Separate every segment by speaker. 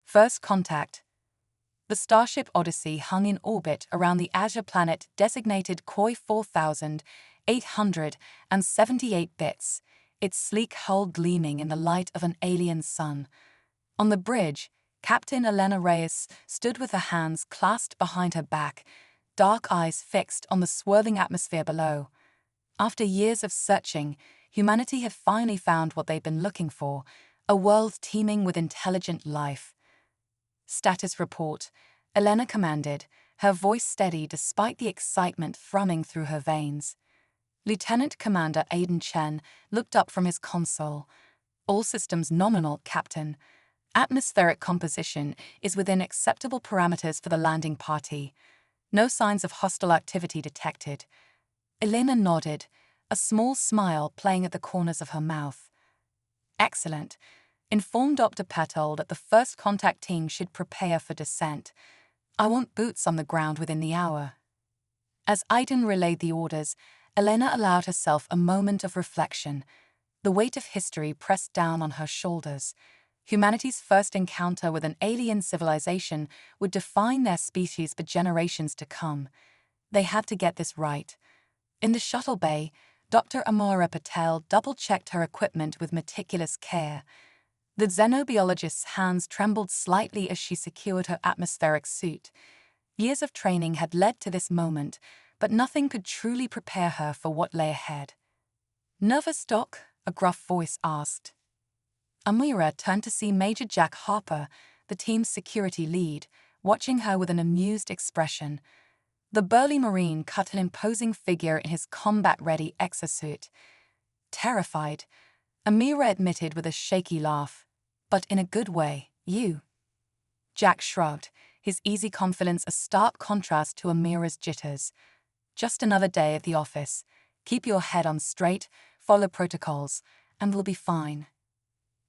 Speaker 1: First contact. The Starship Odyssey hung in orbit around the azure planet designated Koi 4878 bits, its sleek hull gleaming in the light of an alien sun. On the bridge, Captain Elena Reyes stood with her hands clasped behind her back, dark eyes fixed on the swirling atmosphere below. After years of searching, humanity had finally found what they'd been looking for, a world teeming with intelligent life. Status report, Elena commanded, her voice steady despite the excitement thrumming through her veins. Lieutenant Commander Aiden Chen looked up from his console. All systems nominal, Captain. Atmospheric composition is within acceptable parameters for the landing party. No signs of hostile activity detected. Elena nodded, a small smile playing at the corners of her mouth. Excellent. Informed Dr. Petal that the first contact team should prepare for descent. I want boots on the ground within the hour. As Aiden relayed the orders, Elena allowed herself a moment of reflection. The weight of history pressed down on her shoulders. Humanity's first encounter with an alien civilization would define their species for generations to come. They had to get this right. In the shuttle bay, Dr. Amara Patel double-checked her equipment with meticulous care. The xenobiologist's hands trembled slightly as she secured her atmospheric suit. Years of training had led to this moment, but nothing could truly prepare her for what lay ahead. "Nervous, Doc?" a gruff voice asked. Amira turned to see Major Jack Harper, the team's security lead, watching her with an amused expression. The burly Marine cut an imposing figure in his combat-ready exosuit. Terrified, Amira admitted with a shaky laugh, "But in a good way, you." Jack shrugged, his easy confidence a stark contrast to Amira's jitters. "Just another day at the office. Keep your head on straight, follow protocols, and we'll be fine."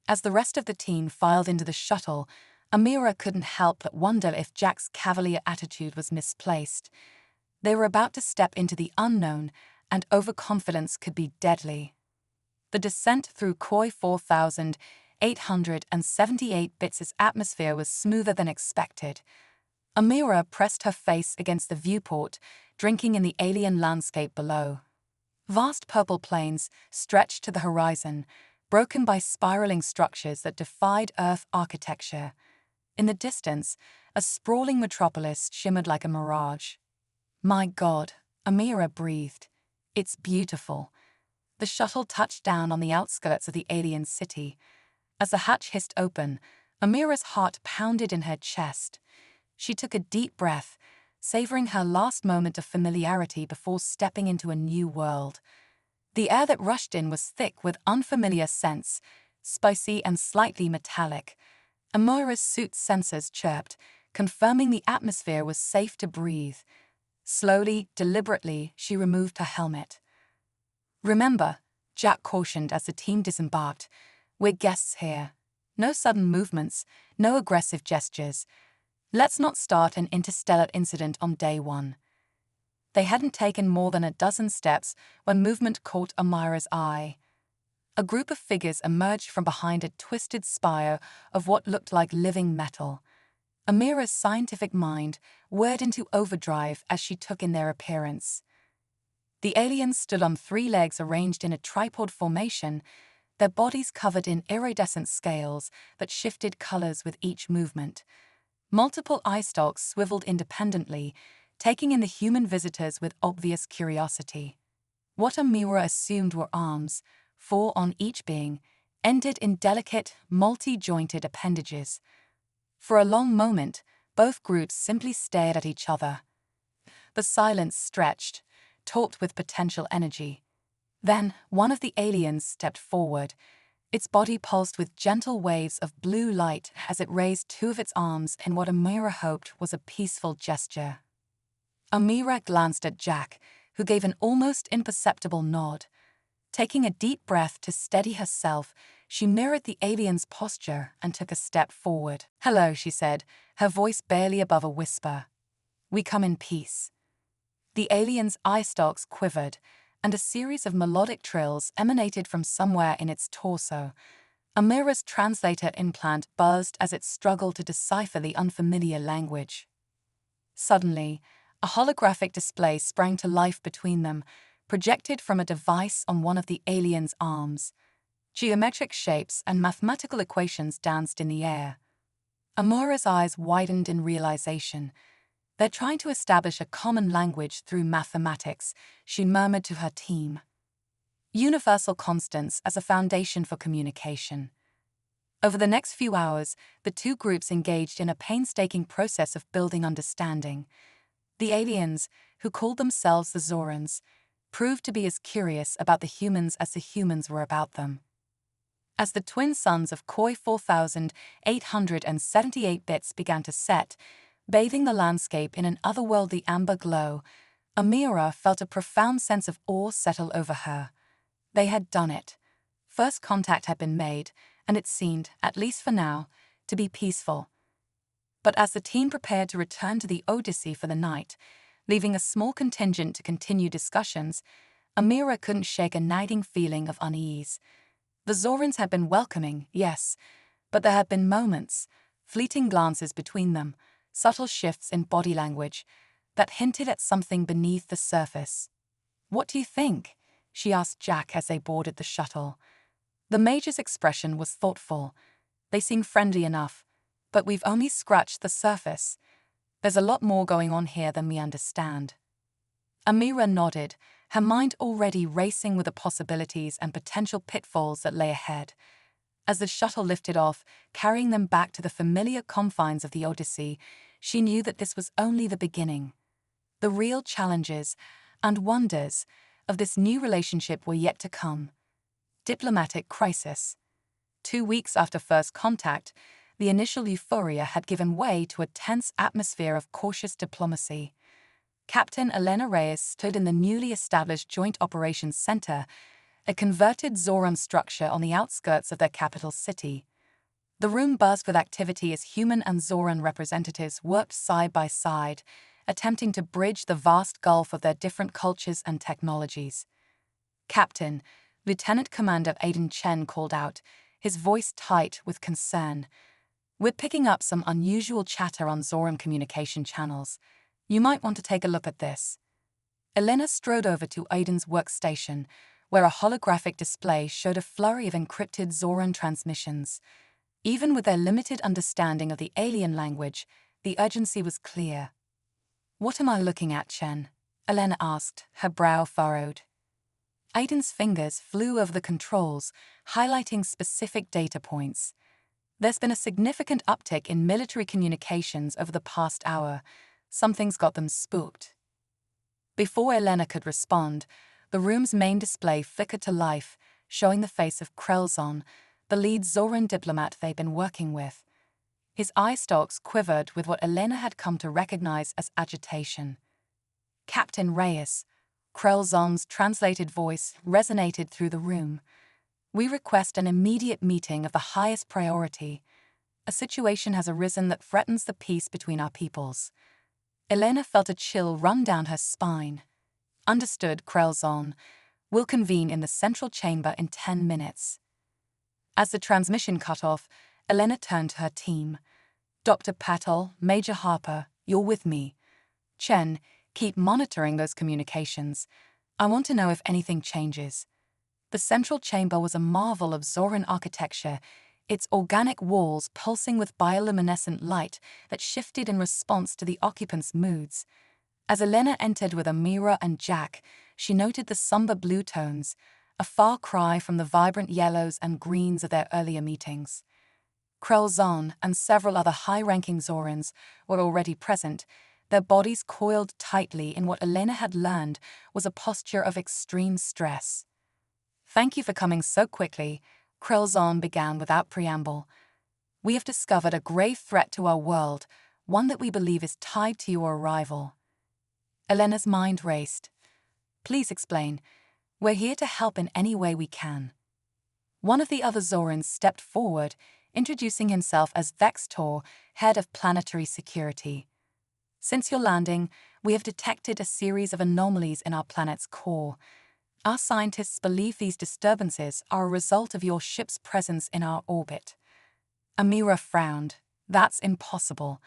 Speaker 1: As the rest of the team filed into the shuttle, Amira couldn't help but wonder if Jack's cavalier attitude was misplaced. They were about to step into the unknown, and overconfidence could be deadly. The descent through Koi 4878 bits' atmosphere was smoother than expected. Amira pressed her face against the viewport, drinking in the alien landscape below. Vast purple plains stretched to the horizon, broken by spiraling structures that defied Earth architecture. In the distance, a sprawling metropolis shimmered like a mirage. "My God," Amira breathed. "It's beautiful." The shuttle touched down on the outskirts of the alien city. As the hatch hissed open, Amira's heart pounded in her chest. She took a deep breath, savoring her last moment of familiarity before stepping into a new world. The air that rushed in was thick with unfamiliar scents, spicy and slightly metallic. Amira's suit's sensors chirped, confirming the atmosphere was safe to breathe. Slowly, deliberately, she removed her helmet. "Remember," Jack cautioned as the team disembarked, "we're guests here. No sudden movements, no aggressive gestures. Let's not start an interstellar incident on day one." They hadn't taken more than a dozen steps when movement caught Amira's eye. A group of figures emerged from behind a twisted spire of what looked like living metal. Amira's scientific mind whirred into overdrive as she took in their appearance. The aliens stood on three legs arranged in a tripod formation, their bodies covered in iridescent scales that shifted colors with each movement. Multiple eye stalks swiveled independently, taking in the human visitors with obvious curiosity. What Amira assumed were arms, 4 on each being, ended in delicate, multi-jointed appendages. For a long moment, both groups simply stared at each other. The silence stretched, taut with potential energy. Then, one of the aliens stepped forward. Its body pulsed with gentle waves of blue light as it raised 2 of its arms in what Amira hoped was a peaceful gesture. Amira glanced at Jack, who gave an almost imperceptible nod. Taking a deep breath to steady herself, she mirrored the alien's posture and took a step forward. "Hello," she said, her voice barely above a whisper. "We come in peace." The alien's eye stalks quivered, and a series of melodic trills emanated from somewhere in its torso. Amira's translator implant buzzed as it struggled to decipher the unfamiliar language. Suddenly, a holographic display sprang to life between them, projected from a device on one of the alien's arms. Geometric shapes and mathematical equations danced in the air. Amira's eyes widened in realization. They're trying to establish a common language through mathematics, she murmured to her team. Universal constants as a foundation for communication. Over the next few hours, the two groups engaged in a painstaking process of building understanding. The aliens, who called themselves the Zorans, proved to be as curious about the humans as the humans were about them. As the twin suns of Koi 4878 bits began to set, bathing the landscape in an otherworldly amber glow, Amira felt a profound sense of awe settle over her. They had done it. First contact had been made, and it seemed, at least for now, to be peaceful. But as the team prepared to return to the Odyssey for the night, leaving a small contingent to continue discussions, Amira couldn't shake a nagging feeling of unease. The Zorans had been welcoming, yes, but there had been moments, fleeting glances between them, subtle shifts in body language, that hinted at something beneath the surface. "What do you think?" she asked Jack as they boarded the shuttle. The Major's expression was thoughtful. "They seem friendly enough, but we've only scratched the surface. There's a lot more going on here than we understand." Amira nodded, her mind already racing with the possibilities and potential pitfalls that lay ahead. As the shuttle lifted off, carrying them back to the familiar confines of the Odyssey, she knew that this was only the beginning. The real challenges and wonders of this new relationship were yet to come. Diplomatic crisis. 2 weeks after first contact, the initial euphoria had given way to a tense atmosphere of cautious diplomacy. Captain Elena Reyes stood in the newly established Joint Operations Center, a converted Zoran structure on the outskirts of their capital city. The room buzzed with activity as human and Zoran representatives worked side by side, attempting to bridge the vast gulf of their different cultures and technologies. "Captain," Lieutenant Commander Aiden Chen called out, his voice tight with concern. "We're picking up some unusual chatter on Zoran communication channels. You might want to take a look at this." Elena strode over to Aiden's workstation, where a holographic display showed a flurry of encrypted Zoran transmissions. Even with their limited understanding of the alien language, the urgency was clear. "What am I looking at, Chen?" Elena asked, her brow furrowed. Aiden's fingers flew over the controls, highlighting specific data points. "There's been a significant uptick in military communications over the past hour. Something's got them spooked." Before Elena could respond, the room's main display flickered to life, showing the face of Krelzon, the lead Zoran diplomat they'd been working with. His eye stalks quivered with what Elena had come to recognize as agitation. "Captain Reyes," Krelzon's translated voice resonated through the room. "We request an immediate meeting of the highest priority. A situation has arisen that threatens the peace between our peoples." Elena felt a chill run down her spine. "Understood, Krelzon. We'll convene in the central chamber in 10 minutes. As the transmission cut off, Elena turned to her team. "Dr. Patel, Major Harper, you're with me. Chen, keep monitoring those communications. I want to know if anything changes." The central chamber was a marvel of Zoran architecture, its organic walls pulsing with bioluminescent light that shifted in response to the occupants' moods. As Elena entered with Amira and Jack, she noted the somber blue tones, a far cry from the vibrant yellows and greens of their earlier meetings. Krelzon and several other high-ranking Zorans were already present, their bodies coiled tightly in what Elena had learned was a posture of extreme stress. "Thank you for coming so quickly," Krelzon began without preamble. "We have discovered a grave threat to our world, one that we believe is tied to your arrival." Elena's mind raced. "Please explain. We're here to help in any way we can." One of the other Zorans stepped forward, introducing himself as Vextor, head of planetary security. "Since your landing, we have detected a series of anomalies in our planet's core. Our scientists believe these disturbances are a result of your ship's presence in our orbit. Amira frowned. That's impossible.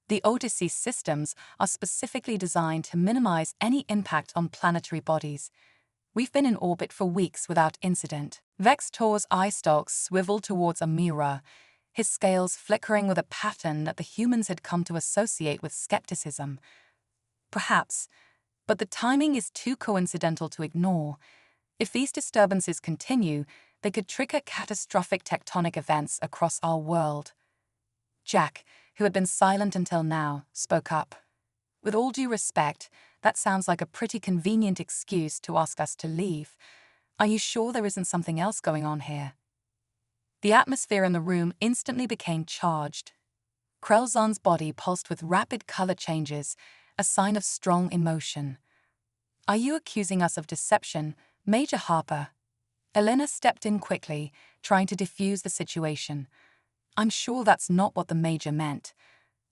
Speaker 1: The Odyssey systems are specifically designed to minimize any impact on planetary bodies. We've been in orbit for weeks without incident. Vextor's eye stalks swiveled towards Amira, his scales flickering with a pattern that the humans had come to associate with skepticism. Perhaps, but the timing is too coincidental to ignore. If these disturbances continue, they could trigger catastrophic tectonic events across our world. Jack, who had been silent until now, spoke up. With all due respect, that sounds like a pretty convenient excuse to ask us to leave. Are you sure there isn't something else going on here? The atmosphere in the room instantly became charged. Krelzon's body pulsed with rapid color changes, a sign of strong emotion. Are you accusing us of deception, Major Harper? Elena stepped in quickly, trying to defuse the situation. I'm sure that's not what the Major meant.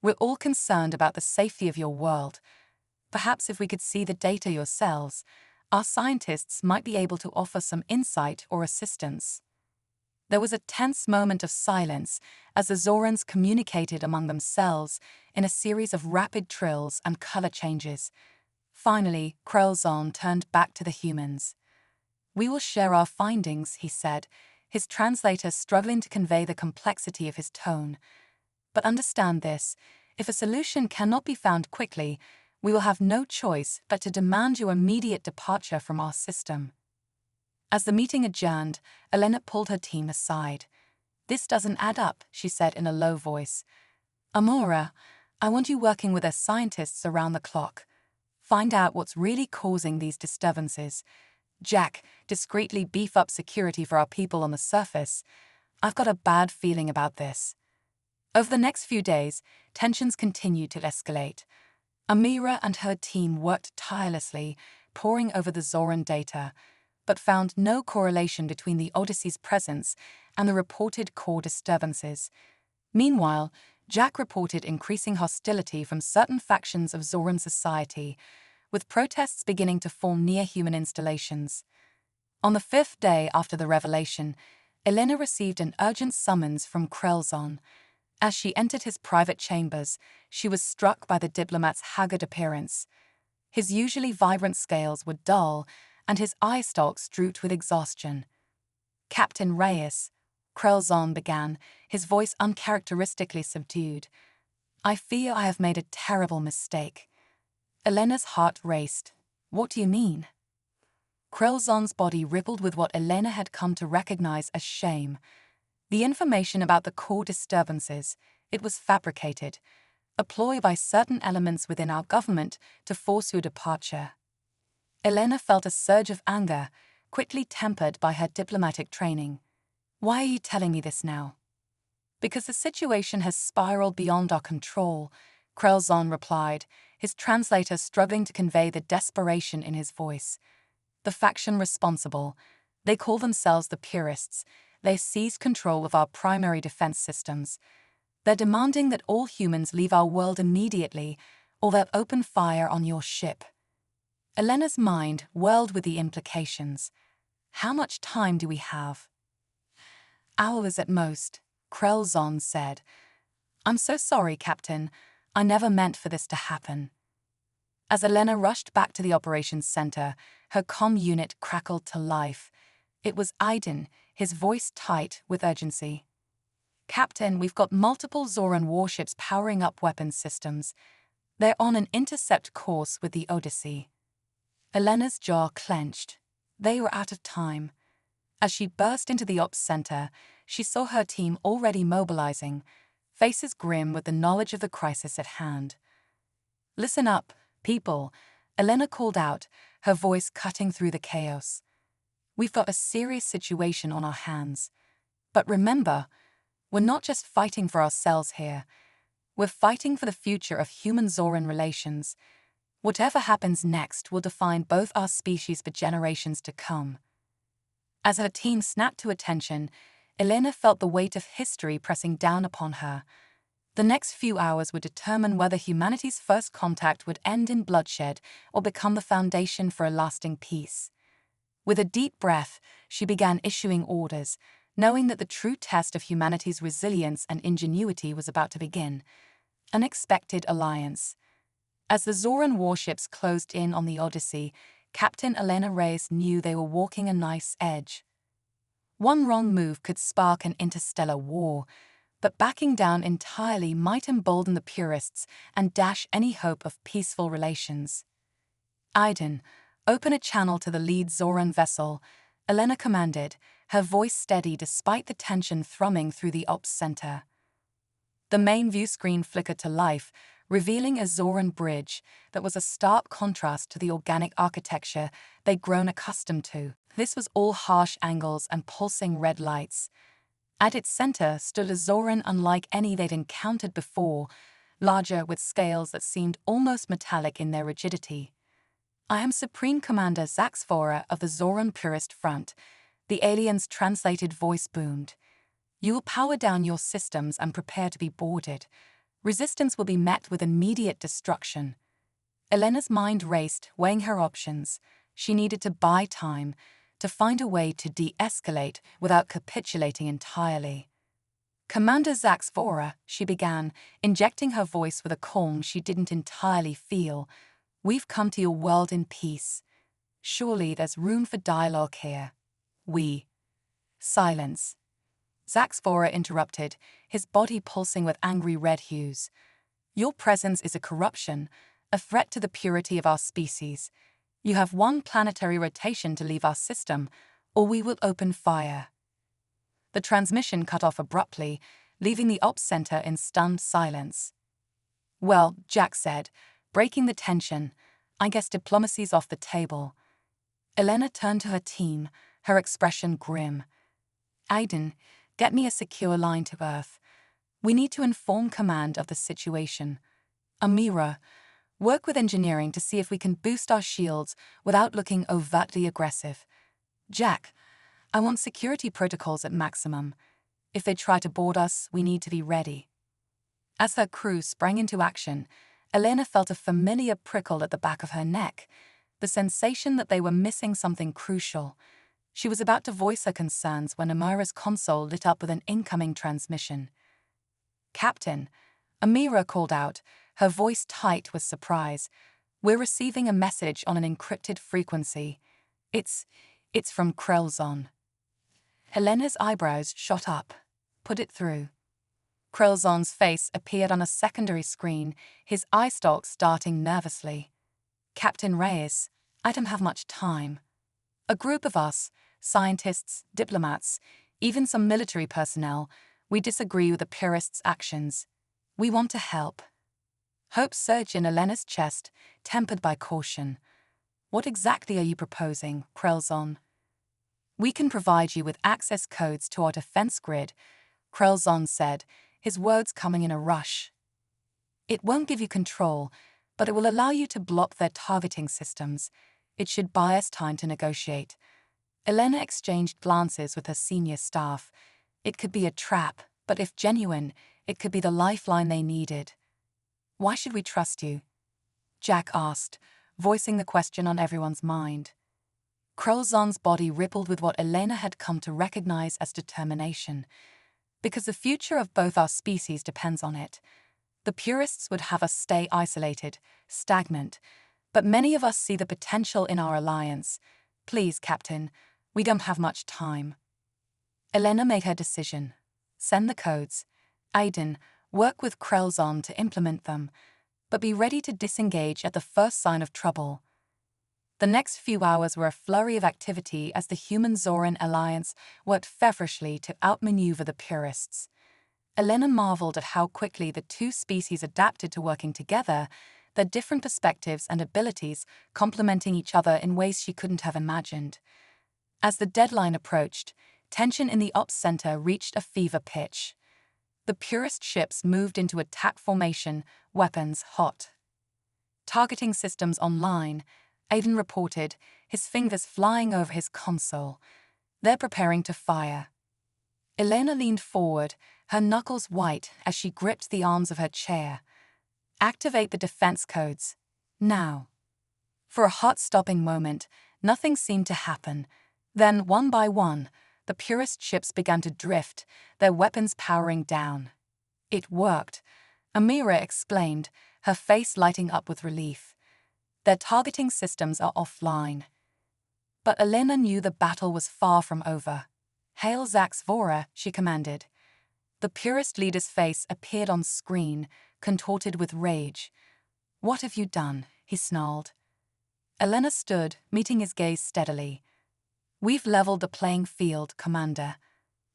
Speaker 1: We're all concerned about the safety of your world. Perhaps if we could see the data yourselves, our scientists might be able to offer some insight or assistance. There was a tense moment of silence as the Zorans communicated among themselves in a series of rapid trills and color changes. Finally, Krelzon turned back to the humans. We will share our findings, he said, his translator struggling to convey the complexity of his tone. But understand this, if a solution cannot be found quickly, we will have no choice but to demand your immediate departure from our system. As the meeting adjourned, Elena pulled her team aside. This doesn't add up, she said in a low voice. Amora, I want you working with our scientists around the clock. Find out what's really causing these disturbances. Jack, discreetly beef up security for our people on the surface. I've got a bad feeling about this. Over the next few days, tensions continued to escalate. Amira and her team worked tirelessly, poring over the Zoran data, but found no correlation between the Odyssey's presence and the reported core disturbances. Meanwhile, Jack reported increasing hostility from certain factions of Zoran society, with protests beginning to form near human installations. On the 5th day after the revelation, Elena received an urgent summons from Krelzon. As she entered his private chambers, she was struck by the diplomat's haggard appearance. His usually vibrant scales were dull, and his eye stalks drooped with exhaustion. Captain Reyes, Krelzon began, his voice uncharacteristically subdued. I fear I have made a terrible mistake. Elena's heart raced. What do you mean? Krelzon's body rippled with what Elena had come to recognize as shame. The information about the core disturbances, it was fabricated, a ploy by certain elements within our government to force your departure. Elena felt a surge of anger, quickly tempered by her diplomatic training. Why are you telling me this now? Because the situation has spiraled beyond our control, Krelzon replied, his translator struggling to convey the desperation in his voice. The faction responsible, they call themselves the Purists, they seized control of our primary defense systems. They're demanding that all humans leave our world immediately, or they'll open fire on your ship. Elena's mind whirled with the implications. How much time do we have? Hours at most, Krelzon said. I'm so sorry, Captain. I never meant for this to happen. As Elena rushed back to the operations center, her comm unit crackled to life. It was Aiden, his voice tight with urgency. Captain, we've got multiple Zoran warships powering up weapons systems. They're on an intercept course with the Odyssey. Elena's jaw clenched. They were out of time. As she burst into the ops center, she saw her team already mobilizing, faces grim with the knowledge of the crisis at hand. Listen up, people, Elena called out, her voice cutting through the chaos. We've got a serious situation on our hands. But remember, we're not just fighting for ourselves here. We're fighting for the future of human-Zoran relations. Whatever happens next will define both our species for generations to come. As her team snapped to attention, Elena felt the weight of history pressing down upon her. The next few hours would determine whether humanity's first contact would end in bloodshed or become the foundation for a lasting peace. With a deep breath, she began issuing orders, knowing that the true test of humanity's resilience and ingenuity was about to begin. Unexpected alliance. As the Zoran warships closed in on the Odyssey, Captain Elena Reyes knew they were walking a knife's edge. One wrong move could spark an interstellar war, but backing down entirely might embolden the purists and dash any hope of peaceful relations. Aiden, open a channel to the lead Zoran vessel, Elena commanded, her voice steady despite the tension thrumming through the ops center. The main view screen flickered to life, revealing a Zoran bridge that was a stark contrast to the organic architecture they'd grown accustomed to. This was all harsh angles and pulsing red lights. At its center stood a Zoran unlike any they'd encountered before, larger with scales that seemed almost metallic in their rigidity. "I am Supreme Commander Zaxvora of the Zoran Purist Front," the alien's translated voice boomed. "You will power down your systems and prepare to be boarded. Resistance will be met with immediate destruction." Elena's mind raced, weighing her options. She needed to buy time, to find a way to de-escalate without capitulating entirely. "Commander Zaxvora," she began, injecting her voice with a calm she didn't entirely feel, "we've come to your world in peace. Surely there's room for dialogue here." "We." Silence. Zaxvora interrupted, his body pulsing with angry red hues. "Your presence is a corruption, a threat to the purity of our species. You have one planetary rotation to leave our system, or we will open fire." The transmission cut off abruptly, leaving the ops center in stunned silence. "Well," Jack said, breaking the tension, "I guess diplomacy's off the table." Elena turned to her team, her expression grim. "Aiden, get me a secure line to Earth. We need to inform command of the situation. Amira, work with engineering to see if we can boost our shields without looking overtly aggressive. Jack, I want security protocols at maximum. If they try to board us, we need to be ready." As her crew sprang into action, Elena felt a familiar prickle at the back of her neck, the sensation that they were missing something crucial. She was about to voice her concerns when Amira's console lit up with an incoming transmission. "Captain," Amira called out, her voice tight with surprise. "We're receiving a message on an encrypted frequency. It's from Krelzon." Elena's eyebrows shot up. "Put it through." Krelzon's face appeared on a secondary screen, his eye stalks darting nervously. "Captain Reyes, I don't have much time. A group of us, scientists, diplomats, even some military personnel, we disagree with the purists' actions. We want to help." Hope surged in Elena's chest, tempered by caution. "What exactly are you proposing, Krelzon?" "We can provide you with access codes to our defense grid," Krelzon said, his words coming in a rush. "It won't give you control, but it will allow you to block their targeting systems. It should buy us time to negotiate." Elena exchanged glances with her senior staff. It could be a trap, but if genuine, it could be the lifeline they needed. "Why should we trust you?" Jack asked, voicing the question on everyone's mind. Krelzon's body rippled with what Elena had come to recognize as determination. "Because the future of both our species depends on it. The purists would have us stay isolated, stagnant, but many of us see the potential in our alliance. Please, Captain, we don't have much time." Elena made her decision. "Send the codes. Aiden, work with Krelzon to implement them, but be ready to disengage at the first sign of trouble." The next few hours were a flurry of activity as the human-Zoran alliance worked feverishly to outmaneuver the purists. Elena marveled at how quickly the two species adapted to working together, their different perspectives and abilities complementing each other in ways she couldn't have imagined. As the deadline approached, tension in the ops center reached a fever pitch. The purist ships moved into attack formation, weapons hot. "Targeting systems online," Aiden reported, his fingers flying over his console. "They're preparing to fire." Elena leaned forward, her knuckles white as she gripped the arms of her chair. "Activate the defense codes. Now." For a heart-stopping moment, Nothing seemed to happen. Then, one by one, the purist ships began to drift, their weapons powering down. It worked, Amira explained, her face lighting up with relief. Their targeting systems are offline. But Elena knew the battle was far from over. "Hail Zax Vora," she commanded. The purist leader's face appeared on screen, contorted with rage. "What have you done?" he snarled. Elena stood, meeting his gaze steadily. "We've leveled the playing field, Commander.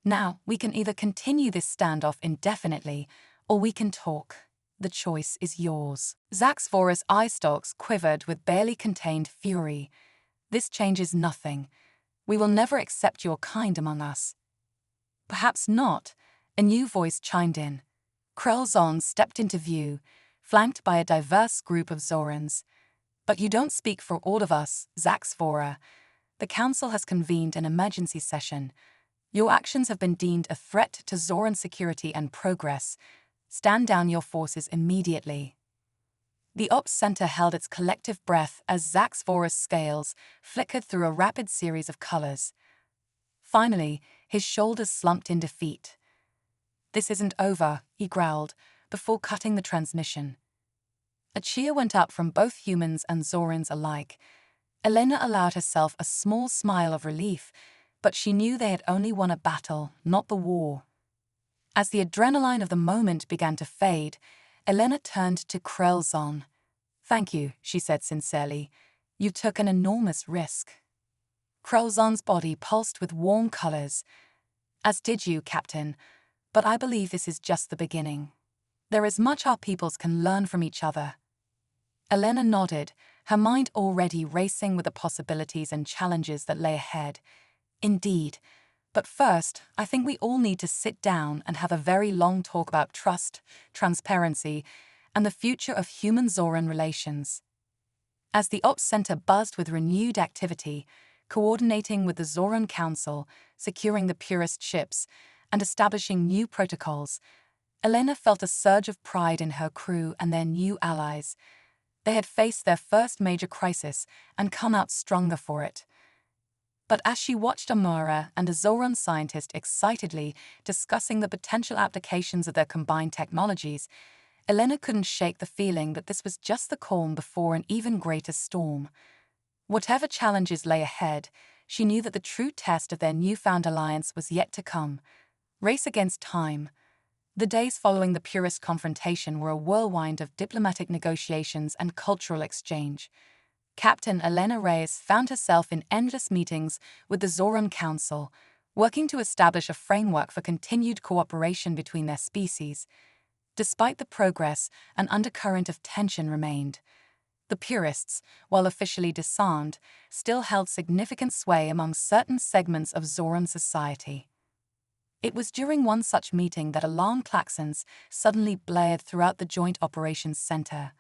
Speaker 1: Now, we can either continue this standoff indefinitely, or we can talk. The choice is yours." Zax Vora's eye stalks quivered with barely contained fury. "This changes nothing. We will never accept your kind among us." "Perhaps not," a new voice chimed in. Krelzon stepped into view, flanked by a diverse group of Zorans. "But you don't speak for all of us, Zax Vora. The Council has convened an emergency session. Your actions have been deemed a threat to Zoran security and progress. Stand down your forces immediately." The Ops Center held its collective breath as Zax Vora's scales flickered through a rapid series of colors. Finally, his shoulders slumped in defeat. "This isn't over," he growled, before cutting the transmission. A cheer went up from both humans and Zorans alike. Elena allowed herself a small smile of relief, but she knew they had only won a battle, not the war. As the adrenaline of the moment began to fade, Elena turned to Krelzon. "Thank you," she said sincerely. "You took an enormous risk." Krelzon's body pulsed with warm colors. "As did you, Captain, but I believe this is just the beginning. There is much our peoples can learn from each other." Elena nodded, her mind already racing with the possibilities and challenges that lay ahead. "Indeed. But first, I think we all need to sit down and have a very long talk about trust, transparency, and the future of human-Zoran relations." As the Ops Center buzzed with renewed activity, coordinating with the Zoran Council, securing the purist ships, and establishing new protocols, Elena felt a surge of pride in her crew and their new allies. They had faced their first major crisis and come out stronger for it. But as she watched Amara and a Zoran scientist excitedly discussing the potential applications of their combined technologies, Elena couldn't shake the feeling that this was just the calm before an even greater storm. Whatever challenges lay ahead, she knew that the true test of their newfound alliance was yet to come. Race against time. The days following the purist confrontation were a whirlwind of diplomatic negotiations and cultural exchange. Captain Elena Reyes found herself in endless meetings with the Zoran Council, working to establish a framework for continued cooperation between their species. Despite the progress, an undercurrent of tension remained. The purists, while officially disarmed, still held significant sway among certain segments of Zoran society. It was during one such meeting that alarm klaxons suddenly blared throughout the Joint Operations Center.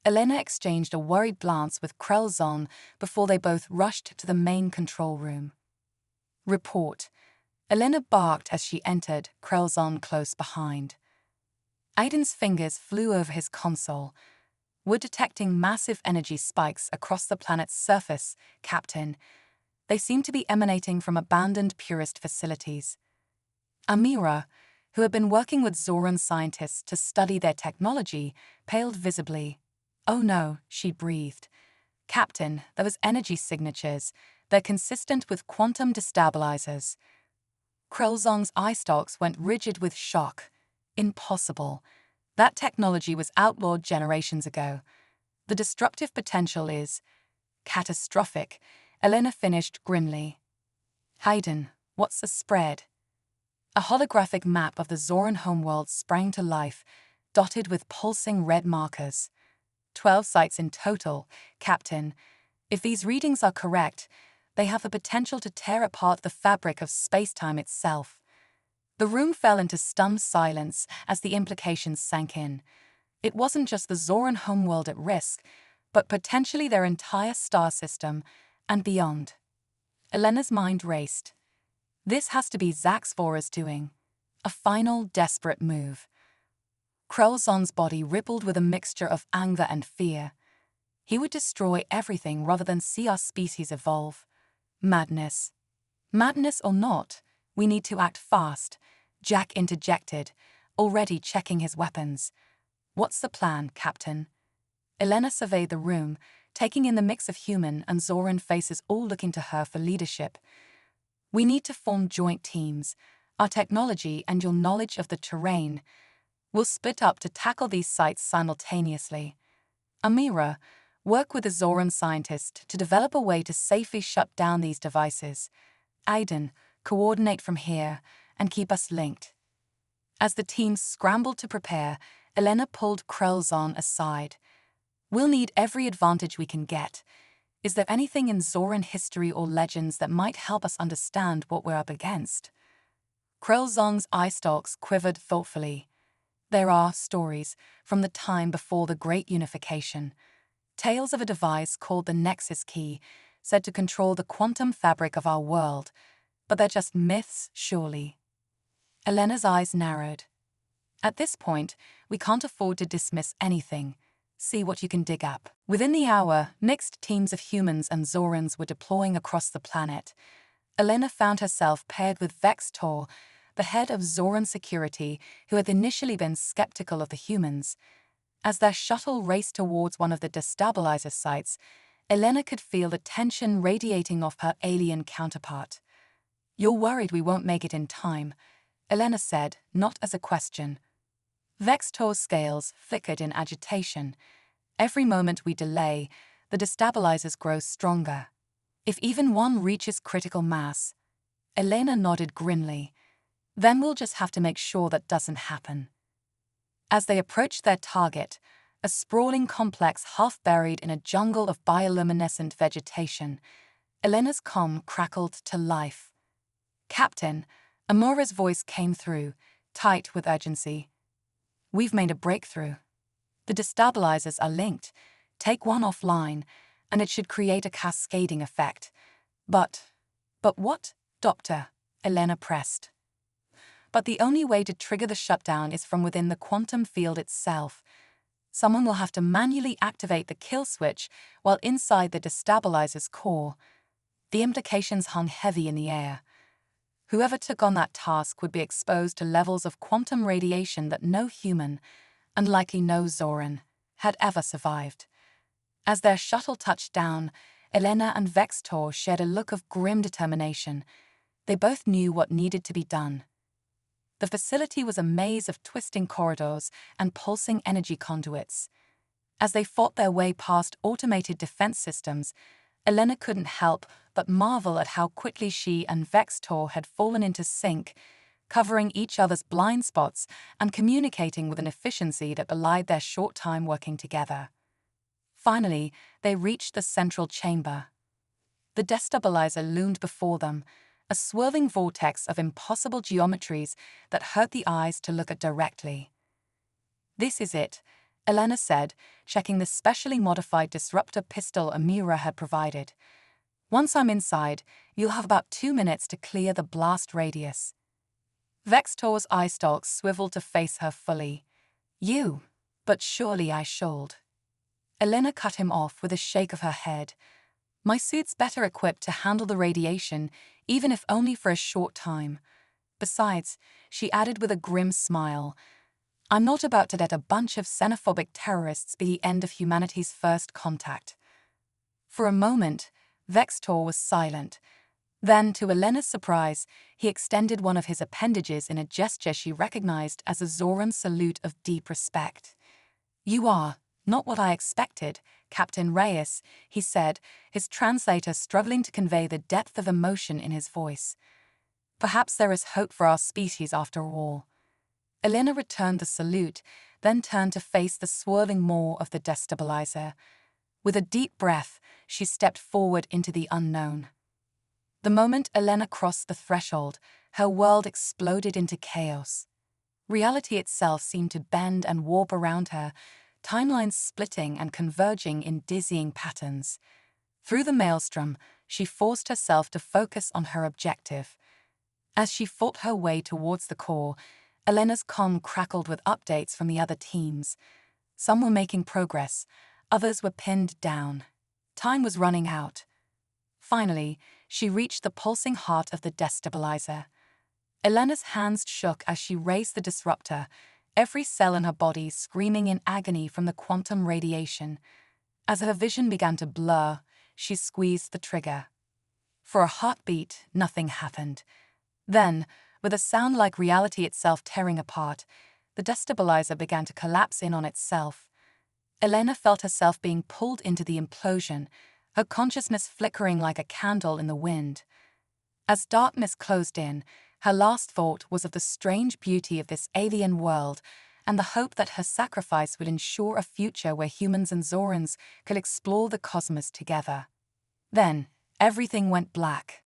Speaker 1: Elena exchanged a worried glance with Krelzon before they both rushed to the main control room. "Report." Elena barked as she entered, Krelzon close behind. Aiden's fingers flew over his console. "We're detecting massive energy spikes across the planet's surface, Captain. They seem to be emanating from abandoned purist facilities." Amira, who had been working with Zoran scientists to study their technology, paled visibly. "Oh no," she breathed. "Captain, those energy signatures, they're consistent with quantum destabilizers." Krelzong's eye stalks went rigid with shock. Impossible. That technology was outlawed generations ago. The destructive potential is catastrophic, Elena finished grimly. "Hayden, what's the spread?" A holographic map of the Zoran homeworld sprang to life, dotted with pulsing red markers. 12 sites in total, Captain. If these readings are correct, they have the potential to tear apart the fabric of space-time itself. The room fell into stunned silence as the implications sank in. It wasn't just the Zoran homeworld at risk, but potentially their entire star system and beyond. Elena's mind raced. This has to be Zax Vora's doing. A final, desperate move. Krelzon's body rippled with a mixture of anger and fear. He would destroy everything rather than see our species evolve. Madness. Madness or not, we need to act fast, Jack interjected, already checking his weapons. What's the plan, Captain? Elena surveyed the room, taking in the mix of human and Zoran faces all looking to her for leadership. We need to form joint teams. Our technology and your knowledge of the terrain will split up to tackle these sites simultaneously. Amira, work with the Zoran scientist to develop a way to safely shut down these devices. Aiden, coordinate from here and keep us linked. As the team scrambled to prepare, Elena pulled Krelzon aside. We'll need every advantage we can get. Is there anything in Zoran history or legends that might help us understand what we're up against? Krelzon's eye stalks quivered thoughtfully. There are stories from the time before the Great Unification. Tales of a device called the Nexus Key, said to control the quantum fabric of our world. But they're just myths, surely. Elena's eyes narrowed. At this point, we can't afford to dismiss anything. See what you can dig up. Within the hour, mixed teams of humans and Zorans were deploying across the planet. Elena found herself paired with Vextor, the head of Zoran security, who had initially been skeptical of the humans. As their shuttle raced towards one of the destabilizer sites, Elena could feel the tension radiating off her alien counterpart. You're worried we won't make it in time, Elena said, not as a question. Vextor's scales flickered in agitation. Every moment we delay, the destabilizers grow stronger. If even one reaches critical mass, Elena nodded grimly. Then we'll just have to make sure that doesn't happen. As they approached their target, a sprawling complex half buried in a jungle of bioluminescent vegetation, Elena's comm crackled to life. Captain, Amura's voice came through, tight with urgency. We've made a breakthrough. The destabilizers are linked. Take one offline, and it should create a cascading effect. But what, Doctor? Elena pressed. But the only way to trigger the shutdown is from within the quantum field itself. Someone will have to manually activate the kill switch while inside the destabilizer's core. The implications hung heavy in the air. Whoever took on that task would be exposed to levels of quantum radiation that no human, and likely no Zoran, had ever survived. As their shuttle touched down, Elena and Vextor shared a look of grim determination. They both knew what needed to be done. The facility was a maze of twisting corridors and pulsing energy conduits. As they fought their way past automated defense systems, Elena couldn't help but marvel at how quickly she and Vextor had fallen into sync, covering each other's blind spots and communicating with an efficiency that belied their short time working together. Finally, they reached the central chamber. The destabilizer loomed before them, a swirling vortex of impossible geometries that hurt the eyes to look at directly. This is it, Elena said, checking the specially modified disruptor pistol Amira had provided. Once I'm inside, you'll have about 2 minutes to clear the blast radius. Vextor's eye stalks swiveled to face her fully. You, but surely I should. Elena cut him off with a shake of her head. My suit's better equipped to handle the radiation, even if only for a short time. Besides, she added with a grim smile, I'm not about to let a bunch of xenophobic terrorists be the end of humanity's first contact. For a moment, Vextor was silent. Then, to Elena's surprise, he extended one of his appendages in a gesture she recognized as a Zoran salute of deep respect. You are not what I expected, Captain Reyes, he said, his translator struggling to convey the depth of emotion in his voice. Perhaps there is hope for our species after all. Elena returned the salute, then turned to face the swirling maw of the destabilizer. With a deep breath, she stepped forward into the unknown. The moment Elena crossed the threshold, her world exploded into chaos. Reality itself seemed to bend and warp around her, timelines splitting and converging in dizzying patterns. Through the maelstrom, she forced herself to focus on her objective. As she fought her way towards the core, Elena's comm crackled with updates from the other teams. Some were making progress, Others were pinned down. Time was running out. Finally, she reached the pulsing heart of the destabilizer. Elena's hands shook as she raised the disruptor, every cell in her body screaming in agony from the quantum radiation. As her vision began to blur, she squeezed the trigger. For a heartbeat, nothing happened. Then, with a sound like reality itself tearing apart, the destabilizer began to collapse in on itself. Elena felt herself being pulled into the implosion, her consciousness flickering like a candle in the wind. As darkness closed in, her last thought was of the strange beauty of this alien world and the hope that her sacrifice would ensure a future where humans and Zorans could explore the cosmos together. Then, everything went black.